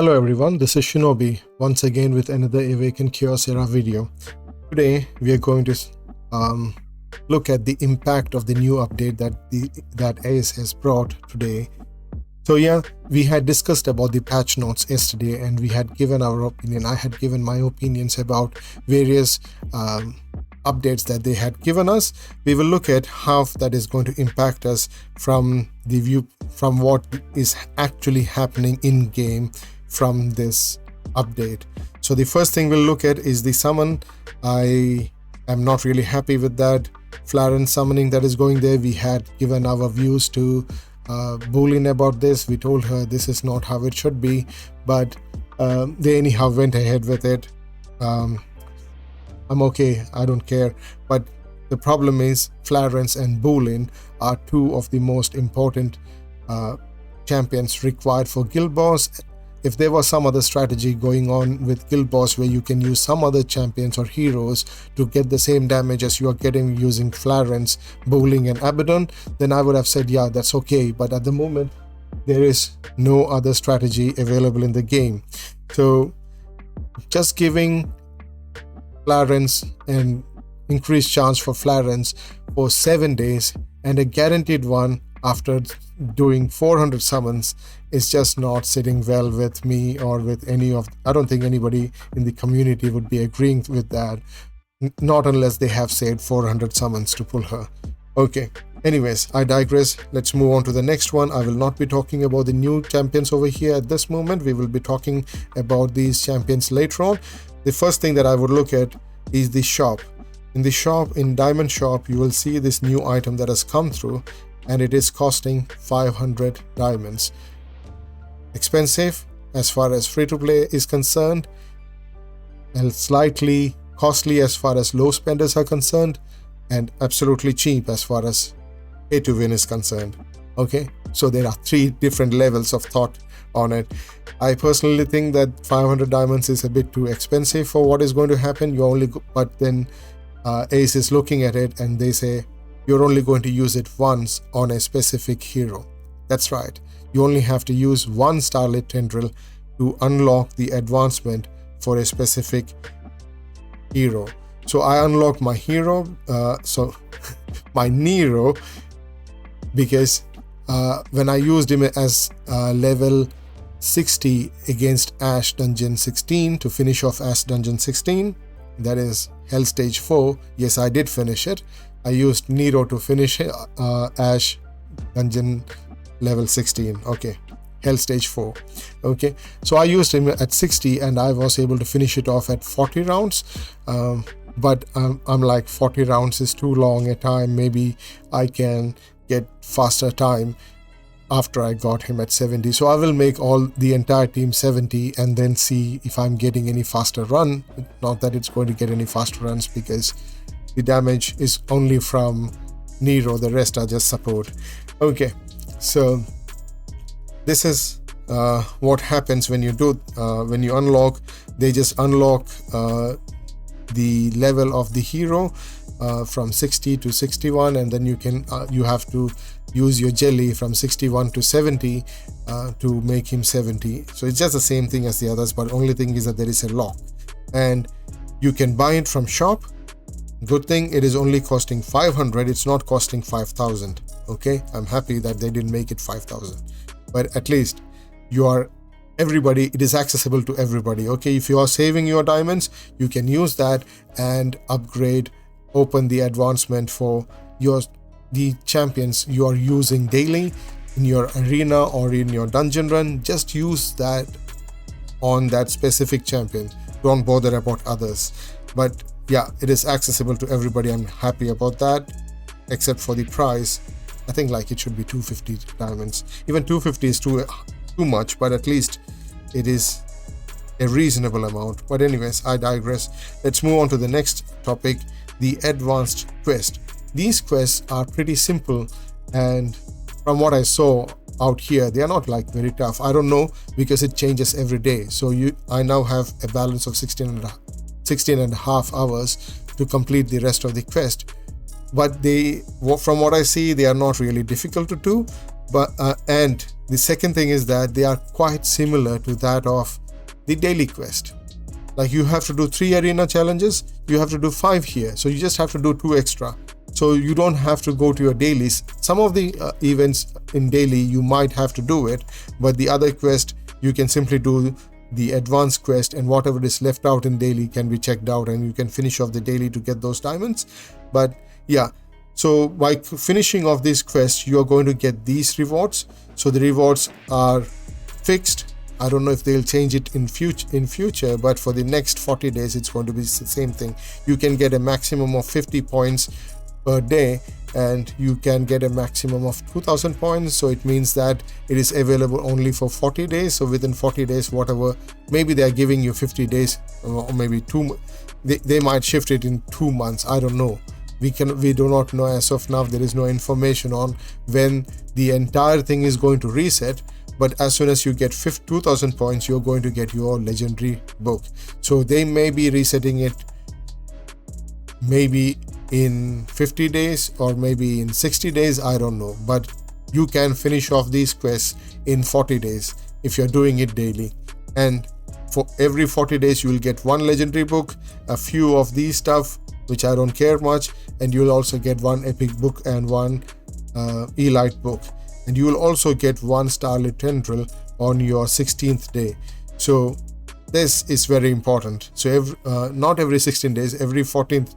Hello everyone, this is Shinobi once again with another Awaken Chaos Era video. Today we are going to look at the impact of the new update that ACE has brought today. So yeah, we had discussed about the patch notes yesterday and we had given our opinion. I had given my opinions about various updates that they had given us. We will look at how that is going to impact us from the view from what is actually happening in game from this update. So the first thing we'll look at is the summon. I am not really happy with that Florence summoning that is going there. We had given our views to Boolean about this. We told her this is not how it should be, but they anyhow went ahead with it. I'm okay, I don't care, but the problem is Florence and Boolean are two of the most important champions required for Guild Boss. If there was some other strategy going on with Guild Boss where you can use some other champions or heroes to get the same damage as you are getting using Florence, Bowling and Abaddon, then I would have said yeah, that's okay. But at the moment there is no other strategy available in the game. So just giving Florence an increased chance for Florence for 7 days and a guaranteed one after doing 400 summons is just not sitting well with me or with any of, I don't think anybody in the community would be agreeing with that, not unless they have said 400 summons to pull her. Okay, anyways, I digress. Let's move on to the next one. I will not be talking about the new champions over here at this moment. We will be talking about these champions later on. The first thing that I would look at is the shop. In the shop, in Diamond Shop, you will see this new item that has come through and it is costing 500 diamonds. Expensive as far as free-to-play is concerned and slightly costly as far as low spenders are concerned, and absolutely cheap as far as pay to win is concerned. Okay, so there are three different levels of thought on it. I personally think that 500 diamonds is a bit too expensive for what is going to happen. But then Ace is looking at it and they say you're only going to use it once on a specific hero. That's right, you only have to use one Starlit Tendril to unlock the advancement for a specific hero. So I unlocked my hero, my Nero, because when I used him as level 60 against Ash Dungeon 16 to finish off Ash Dungeon 16, that is Hell Stage 4, yes, I did finish it. I used Nero to finish Ash Dungeon level 16. Okay, Hell Stage 4. Okay, so I used him at 60 and I was able to finish it off at 40 rounds. But I'm like 40 rounds is too long a time. Maybe I can get faster time after I got him at 70. So I will make the entire team 70 and then see if I'm getting any faster run. Not that it's going to get any faster runs because the damage is only from Nero, the rest are just support. Okay, so this is what happens when you when you unlock. They just unlock the level of the hero from 60 to 61, and then you have to use your jelly from 61 to 70 to make him 70. So it's just the same thing as the others, but only thing is that there is a lock and you can buy it from shop. Good thing it is only costing 500, it's not costing 5,000. Okay, I'm happy that they didn't make it 5,000, but at least it is accessible to everybody. Okay, if you are saving your diamonds, you can use that and open the advancement for the champions you are using daily in your arena or in your dungeon run. Just use that on that specific champion, don't bother about others. But yeah, it is accessible to everybody. I'm happy about that, except for the price. I think like it should be 250 diamonds. Even 250 is too much, but at least it is a reasonable amount. But anyways, I digress. Let's move on to the next topic, the advanced quest. These quests are pretty simple, and from what I saw out here, they are not like very tough. I don't know because it changes every day. So I now have a balance of 16 and a half hours to complete the rest of the quest. But from what I see, they are not really difficult to do. But and The second thing is that they are quite similar to that of the daily quest. Like you have to do 3 arena challenges, you have to do 5 here, so you just have to do 2 extra. So you don't have to go to your dailies. Some of the events in daily you might have to do it, but the other quest you can simply do the advanced quest, and whatever is left out in daily can be checked out, and you can finish off the daily to get those diamonds. But yeah, so by finishing off these quests, you are going to get these rewards. So the rewards are fixed. I don't know if they'll change it in future, but for the next 40 days it's going to be the same thing. You can get a maximum of 50 points per day, and you can get a maximum of 2000 points. So it means that it is available only for 40 days. So within 40 days, whatever, maybe they are giving you 50 days, or maybe they might shift it in 2 months. I don't know. We do not know as of now. There is no information on when the entire thing is going to reset. But as soon as you get 2000 points, you're going to get your legendary book. So they may be resetting it maybe in 50 days or maybe in 60 days, I don't know. But you can finish off these quests in 40 days if you're doing it daily. And for every 40 days, you will get 1 legendary book, a few of these stuff, which I don't care much, and you'll also get 1 epic book and 1 elite book. And you will also get 1 starlit tendril on your 16th day. So this is very important. So not every 16 days, every 40th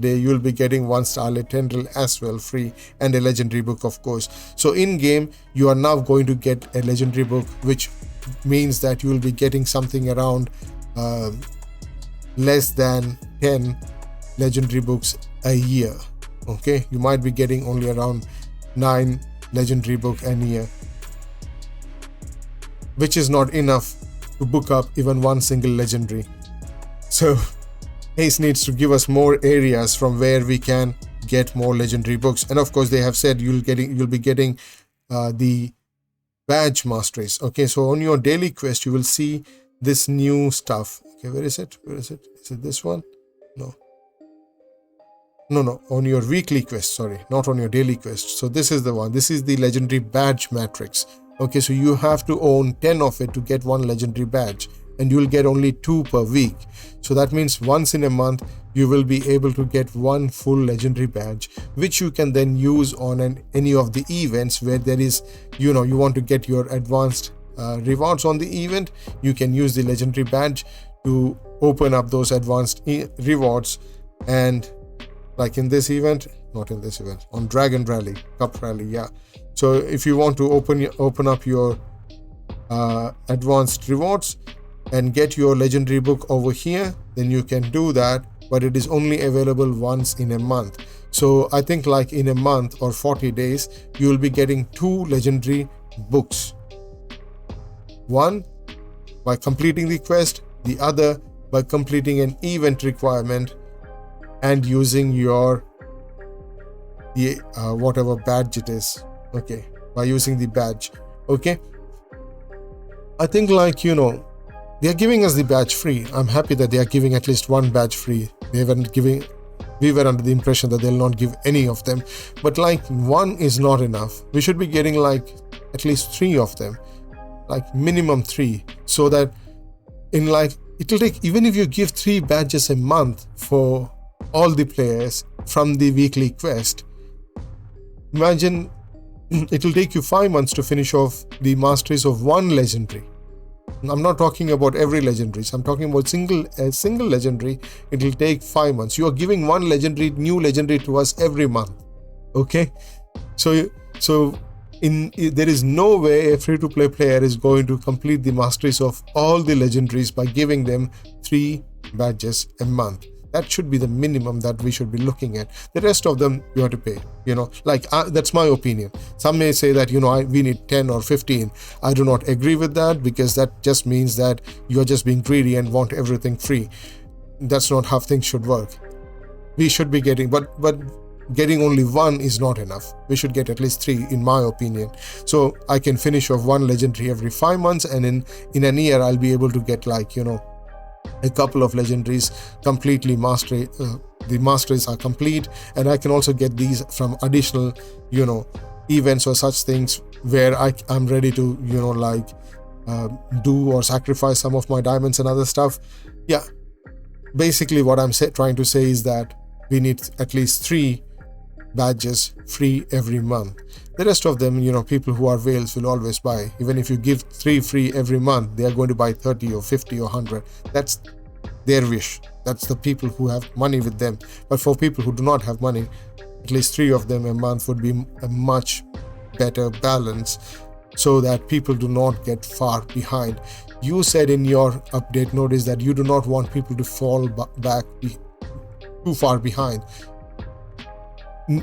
day you will be getting 1 starlit tendril as well, free, and a legendary book, of course. So in game you are now going to get a legendary book, which means that you will be getting something around less than 10 legendary books a year. Okay, you might be getting only around 9 legendary book a year, which is not enough to book up even 1 single legendary. So Ace needs to give us more areas from where we can get more legendary books. And of course they have said you'll be getting the badge masteries. Okay, so on your daily quest you will see this new stuff. Okay, where is it? Is it this one? No, on your weekly quest, sorry, not on your daily quest. So this is the one. This is the legendary badge matrix. Okay, so you have to own 10 of it to get 1 legendary badge, and you will get only 2 per week. So that means once in a month you will be able to get 1 full legendary badge, which you can then use on any of the events where there is, you want to get your advanced rewards on the event. You can use the legendary badge to open up those advanced rewards. And like in this event, not in this event, on Dragon Rally, Cup Rally, yeah. So if you want to open up your advanced rewards and get your legendary book over here, then you can do that, but it is only available once in a month. So I think like in a month or 40 days, you will be getting 2 legendary books. One by completing the quest, the other by completing an event requirement and using your whatever badge it is. Okay, by using the badge. Okay, I think like they are giving us the badge free. I'm happy that they are giving at least 1 badge free. We were under the impression that they'll not give any of them, but like 1 is not enough. We should be getting like at least 3 of them, like minimum 3, so that in like it will take, even if you give 3 badges a month for all the players from the weekly quest, imagine it will take you 5 months to finish off the masteries of 1 legendary. I'm not talking about every legendary. I'm talking about a single legendary. It will take 5 months. You are giving 1 new legendary to us every month. Okay, so there is no way a free-to-play player is going to complete the masteries of all the legendaries by giving them 3 badges a month. That should be the minimum that we should be looking at. The rest of them you have to pay. That's my opinion. Some may say that we need 10 or 15. I do not agree with that, because that just means that you are just being greedy and want everything free. That's not how things should work. We should be getting, but getting only 1 is not enough. We should get at least 3, in my opinion. So I can finish off 1 legendary every 5 months, and in a year I'll be able to get like a couple of legendaries completely the masteries are complete, and I can also get these from additional events or such things where I'm ready to, do or sacrifice some of my diamonds and other stuff. Yeah, basically what I'm trying to say is that we need at least 3 badges free every month. The rest of them, people who are whales will always buy. Even if you give 3 free every month, they are going to buy 30 or 50 or 100. That's their wish. That's the people who have money with them. But for people who do not have money, at least 3 of them a month would be a much better balance, so that people do not get far behind. You said in your update notice that you do not want people to fall back too far behind.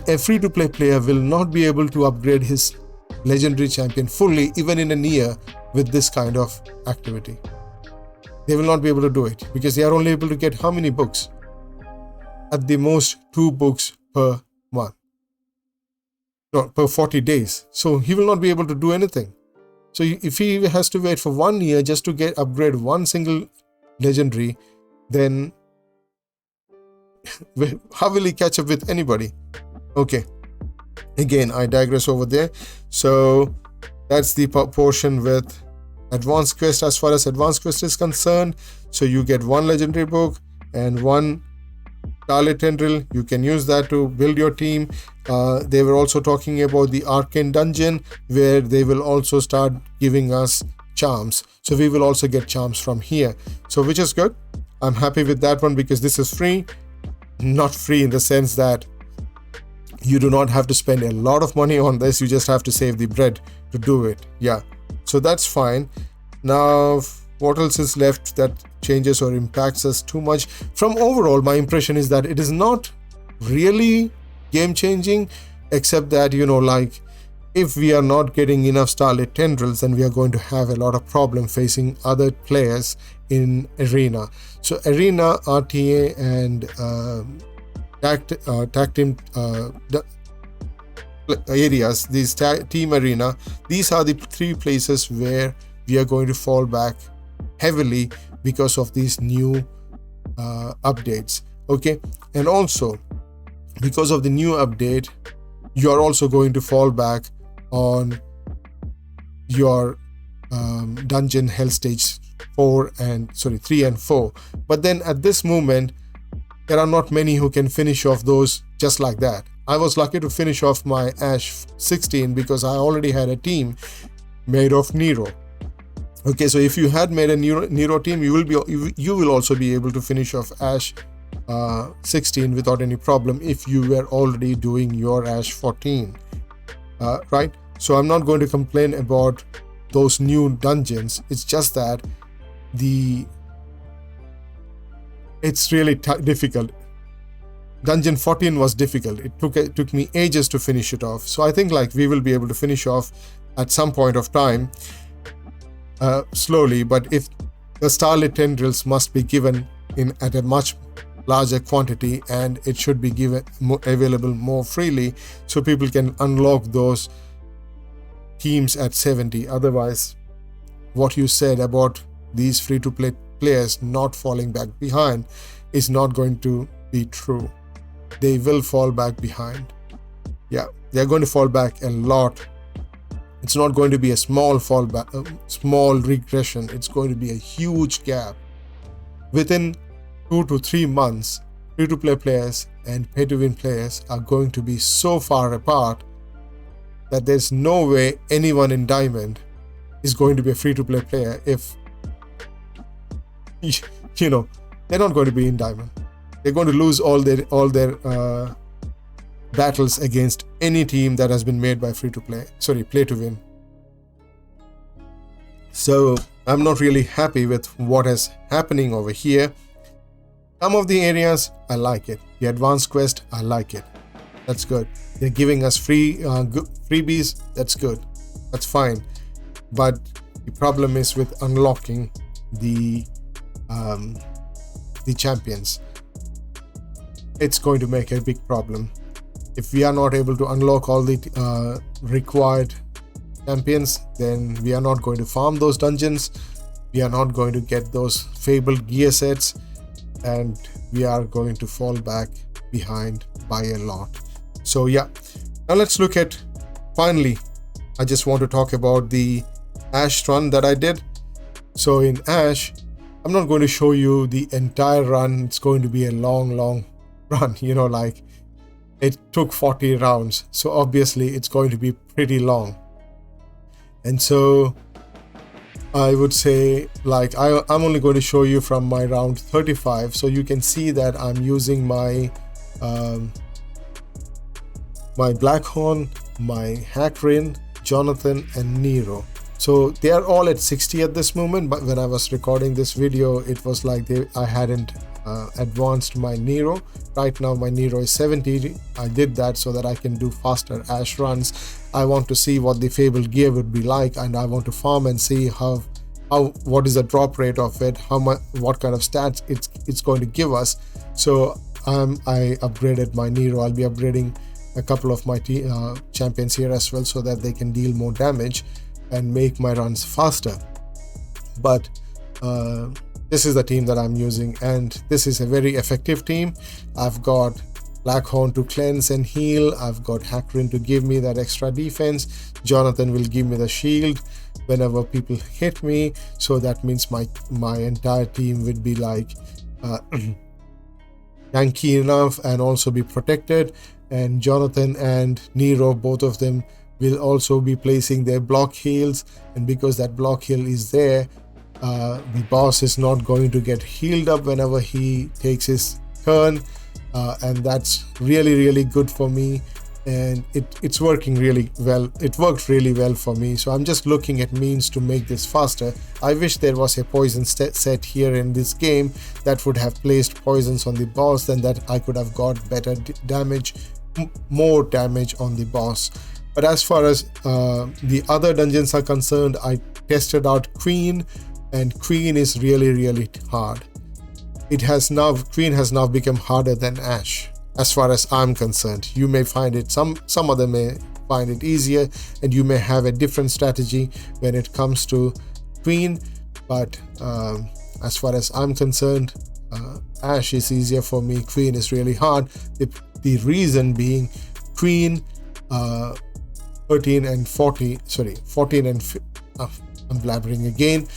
A free-to-play player will not be able to upgrade his legendary champion fully even in a year with this kind of activity. They will not be able to do it because they are only able to get how many books? At the most 2 books per month. No, per 40 days. So he will not be able to do anything. So if he has to wait for 1 year just to upgrade one single legendary, then how will he catch up with anybody? Okay, again I digress over there. So that's the portion with advanced quest. As far as advanced quest is concerned, so you get 1 legendary book and 1 Scarlet Tendril. You can use that to build your team. They were also talking about the Arcane Dungeon, where they will also start giving us charms. So we will also get charms from here. So which is good. I'm happy with that one because this is free. Not free in the sense that you do not have to spend a lot of money on this. You just have to save the bread to do it. Yeah. So that's fine. Now, what else is left that changes or impacts us too much? From overall, my impression is that it is not really game changing, except that, if we are not getting enough Starlit Tendrils, then we are going to have a lot of problem facing other players in Arena. So Arena, RTA and tag team areas, these team arena, these are the 3 places where we are going to fall back heavily because of these new updates. Okay, and also because of the new update, you are also going to fall back on your dungeon hell stage 3 and 4. But then at this moment, there are not many who can finish off those just like that. I was lucky to finish off my Ash 16 because I already had a team made of Nero. Okay, so if you had made a Nero team, you will also be able to finish off Ash 16 without any problem if you were already doing your Ash 14. Right? So I'm not going to complain about those new dungeons. It's just that it's really difficult. Dungeon 14 was difficult. It took me ages to finish it off. So I think we will be able to finish off at some point of time slowly. But if the Starlit Tendrils must be given at a much larger quantity, and it should be available more freely so people can unlock those teams at 70. Otherwise, what you said about these free-to-play players not falling back behind is not going to be true. They will fall back behind. Yeah, they're going to fall back a lot. It's not going to be a small small regression. It's going to be a huge gap. Within 2 to 3 months, free-to-play players and pay-to-win players are going to be so far apart that there's no way anyone in Diamond is going to be a free-to-play player if they're not going to be in Diamond. They're going to lose all their battles against any team that has been made by play to win. So I'm not really happy with what is happening over here. Some of the areas I like it. The advanced quest, I like it. That's good. They're giving us freebies. That's good. That's fine. But the problem is with unlocking the champions. It's going to make a big problem. If we are not able to unlock all the required champions, then we are not going to farm those dungeons. We are not going to get those fabled gear sets, and we are going to fall back behind by a lot. So yeah, now let's look at finally, I just want to talk about the Ash run that I did. So in Ash, I'm not going to show you the entire run. It's going to be a long run, like it took 40 rounds. So obviously it's going to be pretty long. And so I would say, like, I'm only going to show you from my round 35. So you can see that I'm using my my Blackhorn, my Hackrin, Jonathan, and Nero. So they are all at 60 at this moment, but when I was recording this video, it was like I hadn't advanced my Nero. Right now my Nero is 70. I did that so that I can do faster Ash runs. I want to see what the Fable gear would be like, and I want to farm and see what is the drop rate of it, what kind of stats it's going to give us. So I upgraded my Nero. I'll be upgrading a couple of my champions here as well, so that they can deal more damage and make my runs faster. But this is the team that I'm using, and this is a very effective team. I've got Blackhorn to cleanse and heal. I've got Hackrin to give me that extra defense. Jonathan will give me the shield whenever people hit me. So that means my entire team would be like tanky enough and also be protected. And Jonathan and Nero, both of them, will also be placing their block heals, and because that block heal is there, the boss is not going to get healed up whenever he takes his turn, and that's really good for me, and it's working really well. It worked really well for me. So I'm just looking at means to make this faster. I wish there was a poison set here in this game that would have placed poisons on the boss, then that I could have got better damage, more damage on the boss. But as far as the other dungeons are concerned, I tested out Queen, and Queen is really hard. Queen has now become harder than Ash, as far as I'm concerned. You may find it, some other may find it easier, and you may have a different strategy when it comes to Queen, but as far as I'm concerned, Ash is easier for me. Queen is really hard. The reason being, Queen 14 and I'm blabbering again.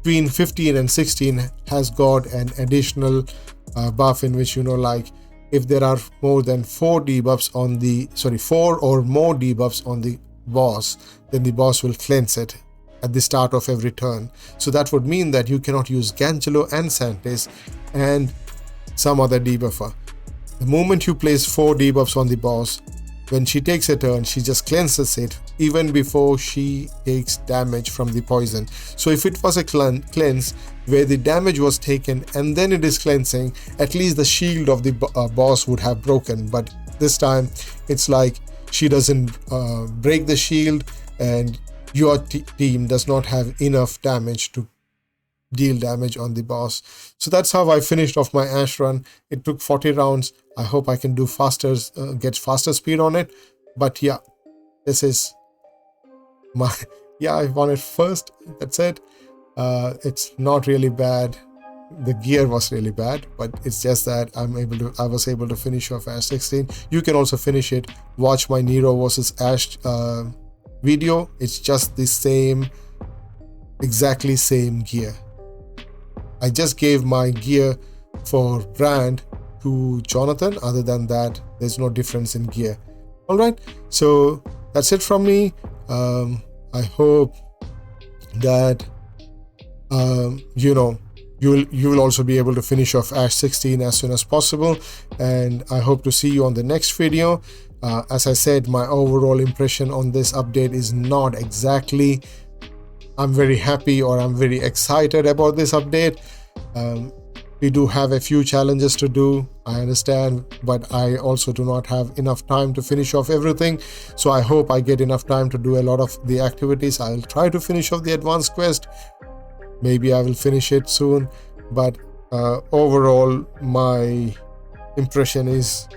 Queen 15 and 16 has got an additional buff in which, like, if there are more than 4 or more debuffs on the boss, then the boss will cleanse it at the start of every turn. So that would mean that you cannot use Gangelo and Santis and some other debuffer. The moment you place 4 debuffs on the boss, when she takes a turn, she just cleanses it even before she takes damage from the poison. So if it was a cleanse where the damage was taken and then it is cleansing, at least the shield of the boss would have broken. But this time it's like she doesn't break the shield, and your team does not have enough damage to deal damage on the boss. So that's how I finished off my Ash run. It took 40 rounds. I hope I can do faster, get faster speed on it. But yeah, this is my I won it first. That's it. It's not really bad. The gear was really bad, but it's just that I was able to finish off Ash 16. You can also finish it. Watch my Nero versus Ash video. It's just the same, exactly same gear. I just gave my gear for brand to Jonathan. Other than that, there's no difference in gear. All right, so that's it from me. I hope that you will also be able to finish off Ash 16 as soon as possible, and I hope to see you on the next video. As I said, my overall impression on this update is not exactly I'm very happy or I'm very excited about this update. We do have a few challenges to do, I understand, but I also do not have enough time to finish off everything. So I hope I get enough time to do a lot of the activities. I'll try to finish off the advanced quest. Maybe I will finish it soon, but overall my impression is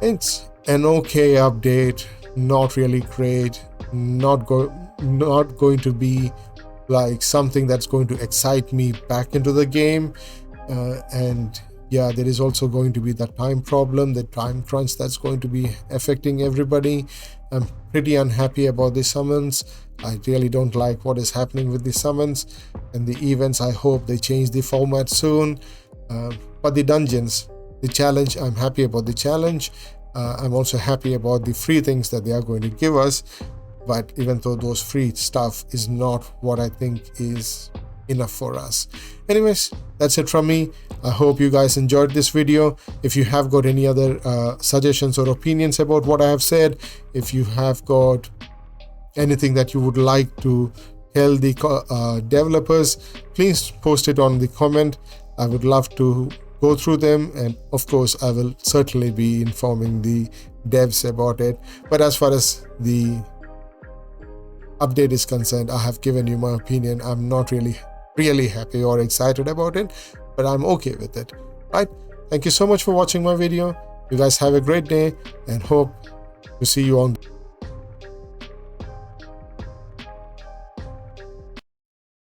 it's an okay update, not really great, not going to be like something that's going to excite me back into the game. And yeah, there is also going to be the time problem, the time crunch that's going to be affecting everybody. I'm pretty unhappy about the summons. I really don't like what is happening with the summons and the events. I hope they change the format soon. But the dungeons, the challenge, I'm happy about the challenge. I'm also happy about the free things that they are going to give us. But even though those free stuff is not what I think is enough for us. Anyways, that's it from me. I hope you guys enjoyed this video. If you have got any other suggestions or opinions about what I have said, if you have got anything that you would like to tell the developers, please post it on the comment. I would love to go through them, and of course I will certainly be informing the devs about it. But as far as the update is concerned, I have given you my opinion. I'm not really happy or excited about it, but I'm okay with it. Right, thank you so much for watching my video. You guys have a great day and hope to see you on